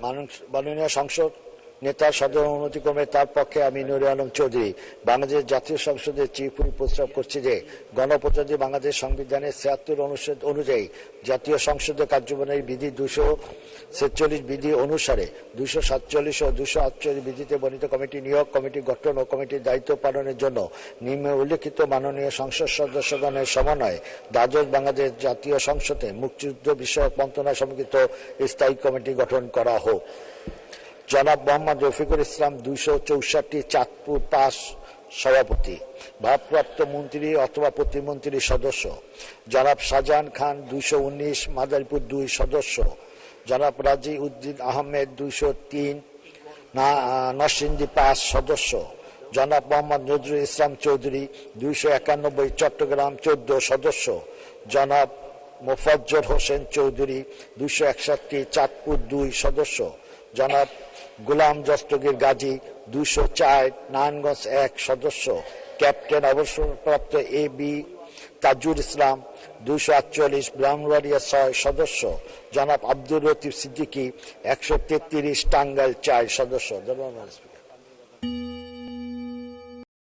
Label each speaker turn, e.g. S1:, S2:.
S1: মাননীয় সংসদ নেতার সদর অনুমতিক্রমে তার পক্ষে আমি নুরে আলম চৌধুরী বাংলাদেশ জাতীয় সংসদের চিফ হুইপ প্রস্তাব করছি যে গণপ্রজাতন্ত্রী বাংলাদেশ সংবিধানের ৭৬ অনুচ্ছেদ অনুযায়ী জাতীয় সংসদের কার্যপ্রণালী বিধি 246 বিধি অনুসারে 247 ও 248 বিধিতে বর্ণিত কমিটি নিয়োগ, কমিটি গঠন ও কমিটির দায়িত্ব পালনের জন্য নিম্নে উল্লেখিত মাননীয় সংসদ সদস্যগণের সমন্বয়ে দ্বাদশ বাংলাদেশ জাতীয় সংসদে মুক্তিযুদ্ধ বিষয়ক মন্ত্রণালয় সমন্বিত স্থায়ী কমিটি গঠন করা হোক। জনাব মোহাম্মদ রফিকুল ইসলাম 264 চাঁদপুর 5 সভাপতি, ভারপ্রাপ্ত মন্ত্রী অথবা প্রতিমন্ত্রী সদস্য। জনাব শাহজাহান খান 219 মাদারীপুর 2 সদস্য। জনাব রাজি উদ্দিন আহমেদ 203 নরসিংদী 5 সদস্য। জনাব মোহাম্মদ নজরুল ইসলাম চৌধুরী 291 চট্টগ্রাম 14 সদস্য। জনাব মোফাজ্জল হোসেন চৌধুরী 261 চাঁদপুর 2 সদস্য। জনাব গোলাম দস্তগীর গাজী 204 নারায়ণগঞ্জ 1 সদস্য। ক্যাপ্টেন অবসরপ্রাপ্ত AB তাজুল ইসলাম 248 ব্রাহ্মণবাড়িয়া 6 সদস্য। জনাব আব্দুর লতিফ সিদ্দিকী 133 টাঙ্গাইল 4 সদস্য। ধন্যবাদ।